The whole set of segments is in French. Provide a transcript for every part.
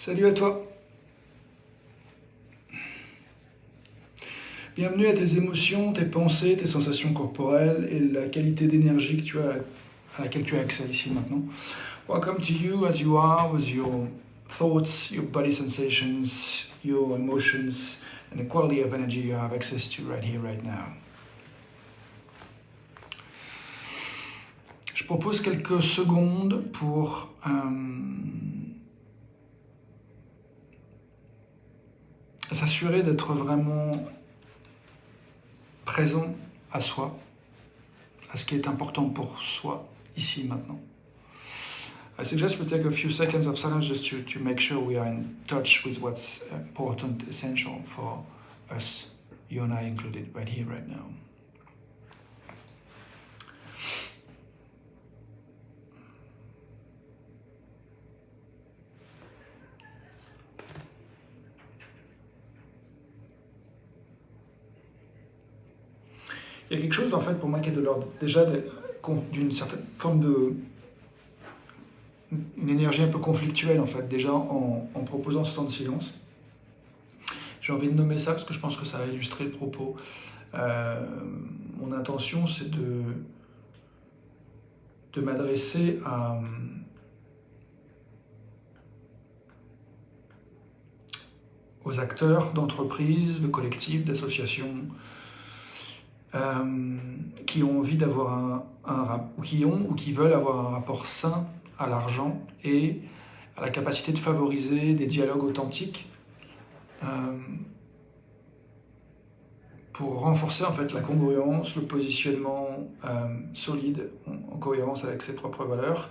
Salut à toi. Bienvenue à tes émotions, tes pensées, tes sensations corporelles et la qualité d'énergie à laquelle tu as accès ici maintenant. Welcome to you as you are with your thoughts, your body sensations, your emotions and the quality of energy you have access to right here, right now. Je propose quelques secondes pour s'assurer d'être vraiment présent à soi, à ce qui est important pour soi, ici, maintenant. I suggest we take a few seconds of silence just to make sure we are in touch with what's important, essential for us, you and I included, right here, right now. Il y a quelque chose en fait pour moi qui est de l'ordre déjà d'une certaine forme une énergie un peu conflictuelle en fait déjà en proposant ce temps de silence. J'ai envie de nommer ça parce que je pense que ça va illustrer le propos. Mon intention c'est de m'adresser aux acteurs d'entreprises, de collectifs, d'associations, qui ont envie d'avoir ou qui veulent avoir un rapport sain à l'argent et à la capacité de favoriser des dialogues authentiques pour renforcer en fait la congruence, le positionnement solide en cohérence avec ses propres valeurs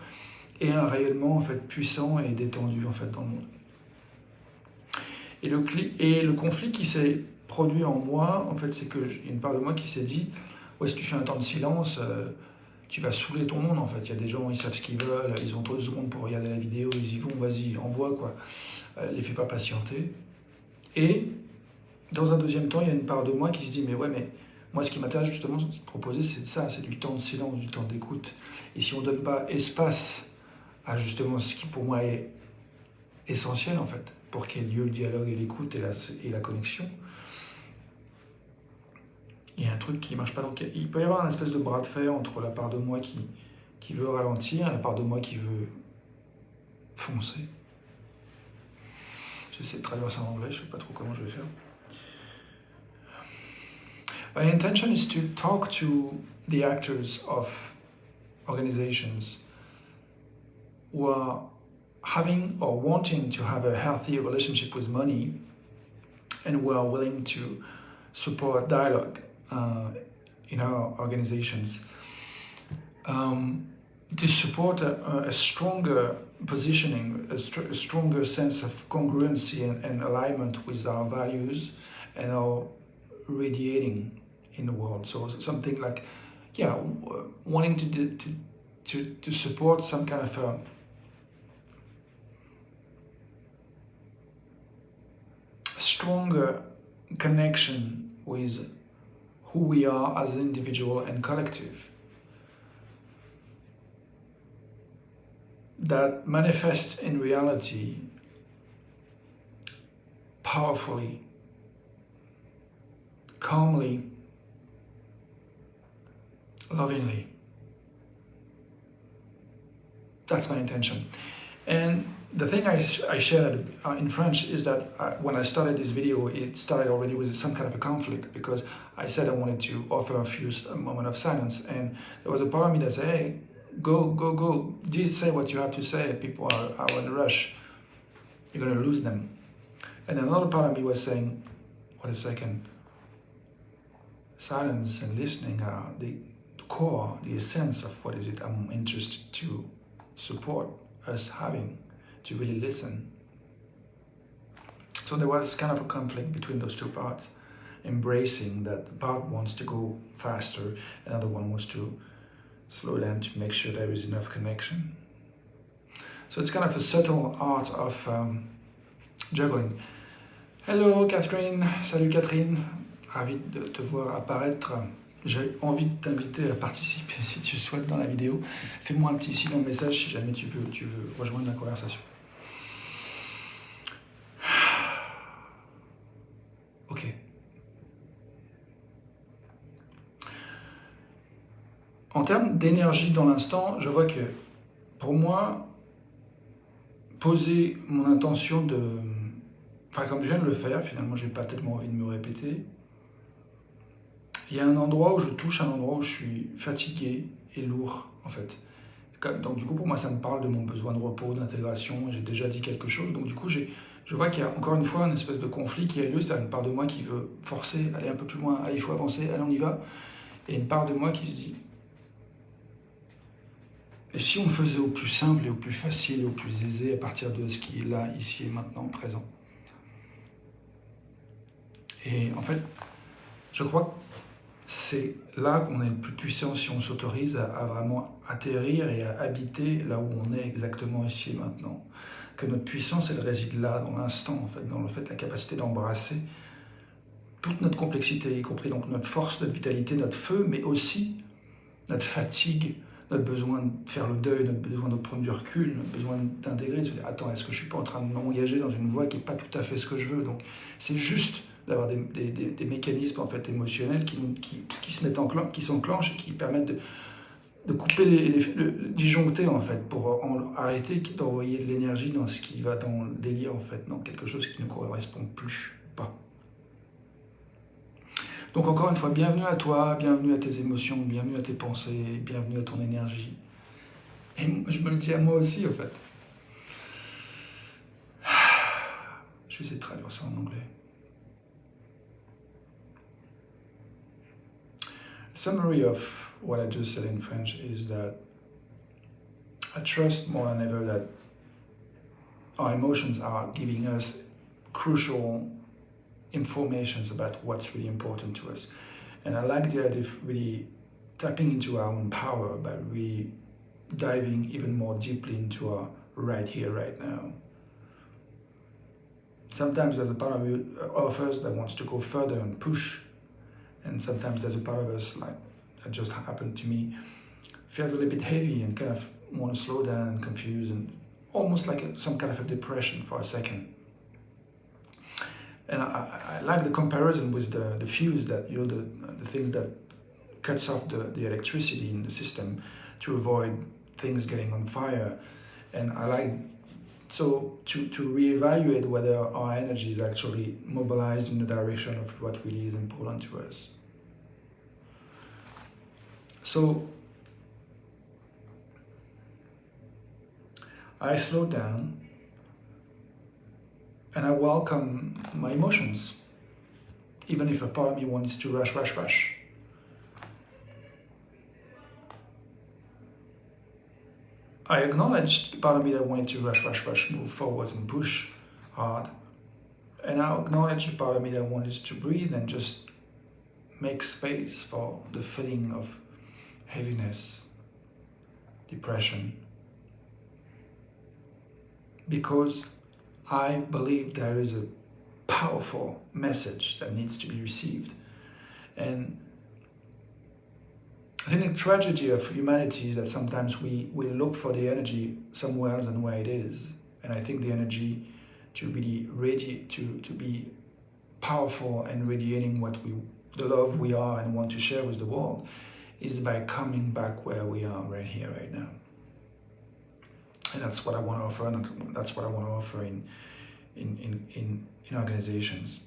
et un rayonnement en fait puissant et détendu en fait dans le monde. Et le conflit qui s'est produit en moi, en fait, c'est qu'il y a une part de moi qui s'est dit « Ouais, si tu fais un temps de silence, tu vas saouler ton monde, en fait. Il y a des gens, ils savent ce qu'ils veulent, ils ont 3 secondes pour regarder la vidéo, ils y vont, vas-y, envoie, quoi. Les fais pas patienter. » Et, dans un deuxième temps, il y a une part de moi qui se dit « Mais ouais, mais moi, ce qui m'intéresse justement de proposer, c'est ça, c'est du temps de silence, du temps d'écoute. Et si on ne donne pas espace à justement ce qui, pour moi, est essentiel, en fait, pour qu'il y ait lieu le dialogue et l'écoute et la connexion, il y a un truc qui ne marche pas. Donc il peut y avoir une espèce de bras de fer entre la part de moi qui veut ralentir et la part de moi qui veut foncer. J'essaie de traduire ça en anglais, je ne sais pas trop comment je vais faire. My intention is to talk to the actors of organizations who are having or wanting to have a healthy relationship with money and who are willing to support dialogue in our organizations, to support a stronger positioning, a stronger sense of congruency and alignment with our values and our radiating in the world. So something like, wanting to support some kind of a stronger connection with who we are as an individual and collective that manifest in reality powerfully, calmly, lovingly. That's my intention. And the thing I shared in French is that when I started this video, it started already with some kind of a conflict because I said I wanted to offer a moment of silence, and there was a part of me that said, hey, go, just say what you have to say, people are in a rush, you're going to lose them. And another part of me was saying, wait a second, silence and listening are the core, the essence of what is it I'm interested to support us having, to really listen. So there was kind of a conflict between those two parts, embracing that part wants to go faster, another one wants to slow down to make sure there is enough connection. So it's kind of a subtle art of juggling. Hello Catherine, salut Catherine, ravi de te voir apparaître. J'ai envie de t'inviter à participer si tu souhaites dans la vidéo. Fais-moi un petit signe en message si jamais tu veux rejoindre la conversation. termes d'énergie dans l'instant, je vois que pour moi, poser mon intention de... Enfin, comme je viens de le faire, finalement, j'ai pas tellement envie de me répéter. Il y a un endroit où je touche un endroit où je suis fatigué et lourd, en fait. Donc du coup, pour moi, ça me parle de mon besoin de repos, d'intégration. J'ai déjà dit quelque chose. Donc du coup, je vois qu'il y a encore une fois une espèce de conflit qui a lieu. C'est une part de moi qui veut forcer, aller un peu plus loin. Allez, il faut avancer, allez, on y va. Et une part de moi qui se dit, et si on faisait au plus simple et au plus facile et au plus aisé à partir de ce qui est là, ici et maintenant, présent. Et en fait, je crois que c'est là qu'on est le plus puissant si on s'autorise à vraiment atterrir et à habiter là où on est exactement ici et maintenant. Que notre puissance, elle réside là, dans l'instant, en fait, dans le fait, la capacité d'embrasser toute notre complexité, y compris donc notre force, notre vitalité, notre feu, mais aussi notre fatigue, notre besoin de faire le deuil, notre besoin de prendre du recul, notre besoin d'intégrer, de se dire « Attends, est-ce que je ne suis pas en train de m'engager dans une voie qui n'est pas tout à fait ce que je veux ?» Donc c'est juste d'avoir des mécanismes en fait, émotionnels qui se mettent qui s'enclenchent et qui permettent de couper, disjoncter en fait, pour arrêter d'envoyer de l'énergie dans ce qui va dans le délire en fait, dans quelque chose qui ne correspond plus, pas. Donc encore une fois, bienvenue à toi, bienvenue à tes émotions, bienvenue à tes pensées, bienvenue à ton énergie. Et je me le dis à moi aussi en fait. Je vais essayer de traduire ça en anglais. The summary of what I just said in French is that I trust more than ever that our emotions are giving us crucial informations about what's really important to us. And I like the idea of really tapping into our own power by really diving even more deeply into our right here, right now. Sometimes there's a part of us that wants to go further and push, and sometimes there's a part of us, like that just happened to me, feels a little bit heavy and kind of want to slow down and confuse and almost like some kind of a depression for a second. And I like the comparison with the fuse, that the things that cuts off the electricity in the system to avoid things getting on fire. And I like to reevaluate whether our energy is actually mobilized in the direction of what really is important to us. So I slow down and I welcome my emotions, even if a part of me wants to rush. I acknowledge the part of me that wanted to rush, move forwards and push hard. And I acknowledge the part of me that wanted to breathe and just make space for the feeling of heaviness, depression. Because I believe there is a powerful message that needs to be received. And I think the tragedy of humanity is that sometimes we look for the energy somewhere else than where it is. And I think the energy to really to be powerful and radiating the love we are and want to share with the world is by coming back where we are right here, right now. And that's what I want to offer, and that's what I want to offer in organizations,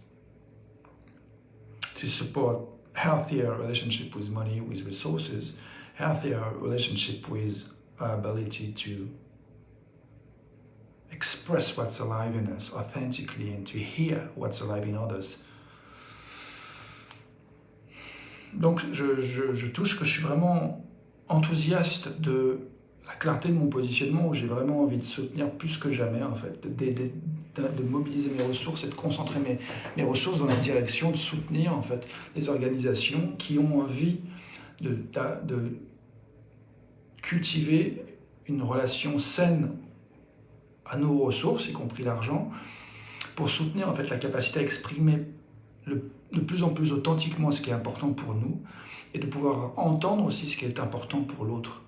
to support healthier relationship with money, with resources, healthier relationship with our ability to express what's alive in us authentically and to hear what's alive in others. Donc je touche que je suis vraiment enthousiaste de la clarté de mon positionnement, où j'ai vraiment envie de soutenir plus que jamais en fait, de mobiliser mes ressources et de concentrer mes ressources dans la direction de soutenir en fait les organisations qui ont envie de cultiver une relation saine à nos ressources, y compris l'argent, pour soutenir en fait la capacité à exprimer de plus en plus authentiquement ce qui est important pour nous et de pouvoir entendre aussi ce qui est important pour l'autre.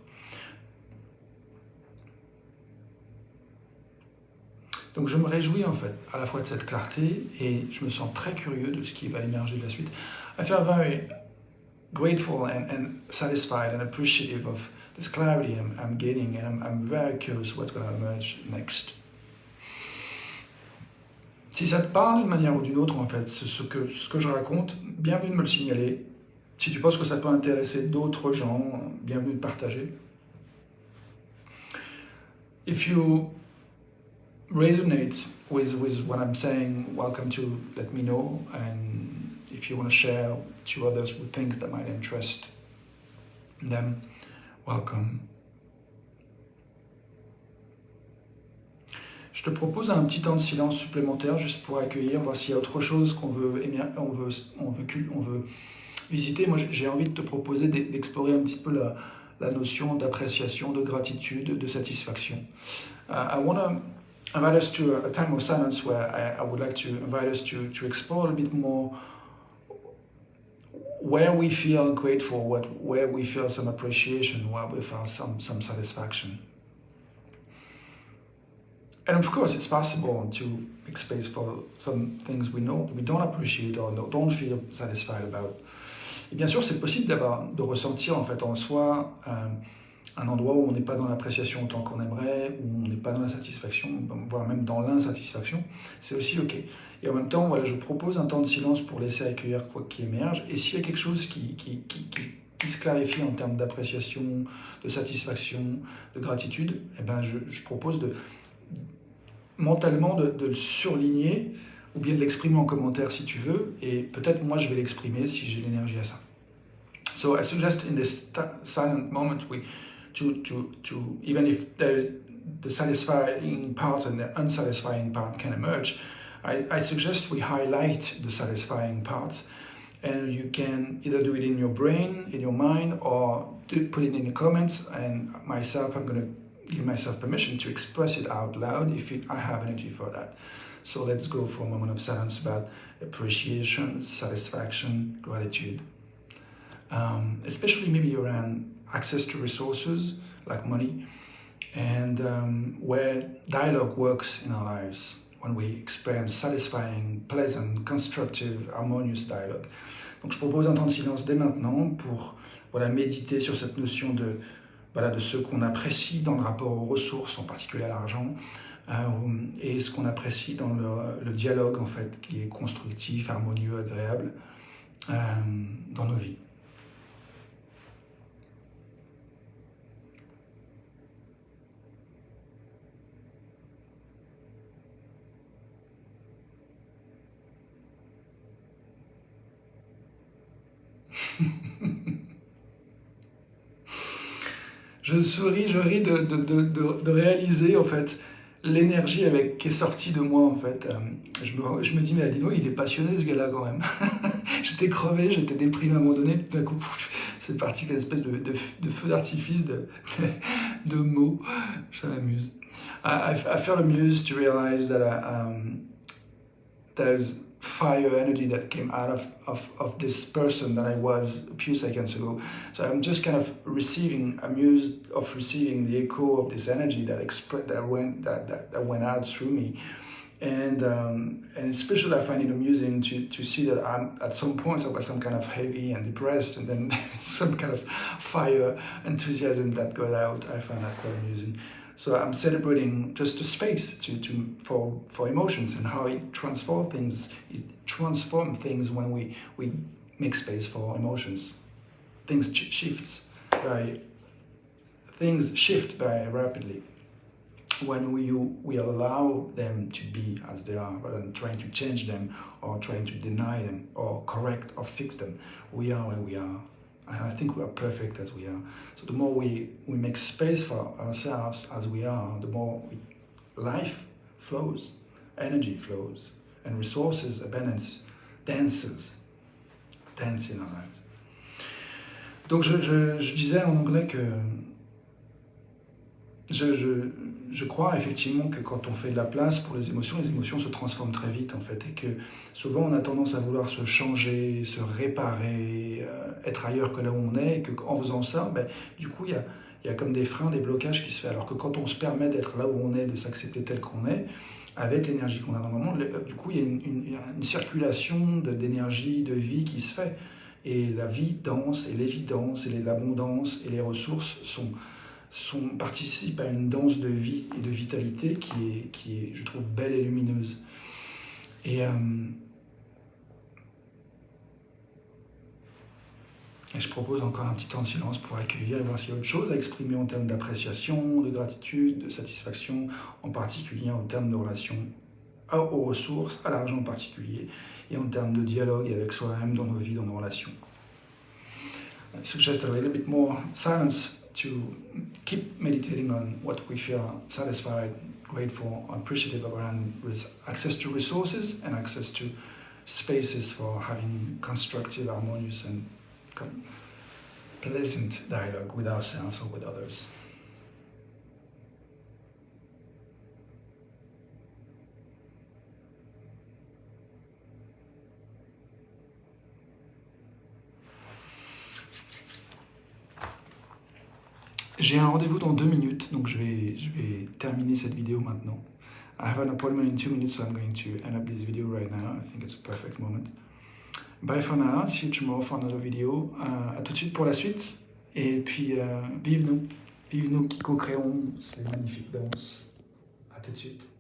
Donc je me réjouis en fait à la fois de cette clarté et je me sens très curieux de ce qui va émerger de la suite. I feel very grateful and satisfied and appreciative of this clarity I'm gaining, and I'm very curious what's going to emerge next. Si ça te parle d'une manière ou d'une autre, en fait, ce que je raconte, bienvenue de me le signaler. Si tu penses que ça peut intéresser d'autres gens, bienvenue de partager. If you resonate with what I'm saying, welcome to let me know. And if you want to share to others with things that might interest them, welcome. Je te propose un petit temps de silence supplémentaire juste pour accueillir, voir s'il y a autre chose qu'on veut visiter. Moi, j'ai envie de te proposer d'explorer un petit peu la notion d'appréciation, de gratitude, de satisfaction. I want to invite us to a time of silence where I would like to invite us to explore a bit more where we feel grateful, where we feel some appreciation, where we feel some satisfaction. And of course, it's possible to make space for some things we don't appreciate or don't feel satisfied about. Et bien sûr, c'est possible de ressentir en fait en soi un endroit où on n'est pas dans l'appréciation autant qu'on aimerait, où on n'est pas dans la satisfaction, voire même dans l'insatisfaction. C'est aussi OK. Et en même temps, voilà, je propose un temps de silence pour laisser accueillir quoi qui émerge. Et s'il y a quelque chose qui se clarifie en termes d'appréciation, de satisfaction, de gratitude, eh ben je propose mentalement de le surligner ou bien de l'exprimer en commentaire si tu veux, et peut-être moi je vais l'exprimer si j'ai l'énergie à ça. So I suggest in this silent moment to even if the satisfying part and the unsatisfying part can emerge, I suggest we highlight the satisfying parts, and you can either do it in your brain, in your mind, or put it in the comments, and myself, I'm going to give myself permission to express it out loud if I have energy for that. So let's go for a moment of silence about appreciation, satisfaction, gratitude. Especially maybe around access to resources like money, and where dialogue works in our lives, when we experience satisfying, pleasant, constructive, harmonious dialogue. Donc je propose un temps de silence dès maintenant pour méditer sur cette notion de ce qu'on apprécie dans le rapport aux ressources, en particulier à l'argent, et ce qu'on apprécie dans le dialogue en fait, qui est constructif, harmonieux, agréable dans nos vies. Je souris, je ris de réaliser en fait l'énergie qui est sortie de moi en fait. Je me dis mais Alino, il est passionné ce gars-là quand même. J'étais crevé, j'étais déprimé à un moment donné, tout d'un coup c'est parti qu'une espèce de feu d'artifice de mots. Ça m'amuse. I felt amused to realize that there's fire energy that came out of this person that I was a few seconds ago. So I'm just kind of amused of receiving the echo of this energy that went out through me. And especially I find it amusing to see that at some points I was some kind of heavy and depressed, and then some kind of fire enthusiasm that got out. I find that quite amusing. So I'm celebrating just the space for emotions and how it transforms things when we make space for emotions. Things shift very rapidly when we allow them to be as they are, rather than trying to change them or trying to deny them or correct or fix them. We are where we are. And I think we are perfect as we are. So the more we make space for ourselves as we are, the more life flows, energy flows, and resources, abundance, dance in our lives. Donc je disais en anglais que je crois effectivement que quand on fait de la place pour les émotions se transforment très vite en fait, et que souvent on a tendance à vouloir se changer, se réparer, être ailleurs que là où on est, et qu'en faisant ça, du coup il y a comme des freins, des blocages qui se font, alors que quand on se permet d'être là où on est, de s'accepter tel qu'on est, avec l'énergie qu'on a dans le moment, du coup il y a une circulation d'énergie, de vie qui se fait, Et la vie danse, et l'évidence, et l'abondance, et les ressources participent à une danse de vie et de vitalité qui est, je trouve, belle et lumineuse. Et je propose encore un petit temps de silence pour accueillir et voir s'il y a autre chose à exprimer en termes d'appréciation, de gratitude, de satisfaction, en particulier en termes de relation aux ressources, à l'argent en particulier, et en termes de dialogue avec soi-même dans nos vies, dans nos relations. I suggest a little bit more silence to keep meditating on what we feel satisfied, grateful, appreciative around, with access to resources and access to spaces for having constructive, harmonious and pleasant dialogue with ourselves or with others. J'ai un rendez-vous dans 2 minutes, donc je vais terminer cette vidéo maintenant. I have an appointment in 2 minutes, so I'm going to end up this video right now. I think it's a perfect moment. Bye for now, see you tomorrow for another video. À tout de suite pour la suite. Et puis, vive nous qui co-créons ces magnifiques danses. À tout de suite.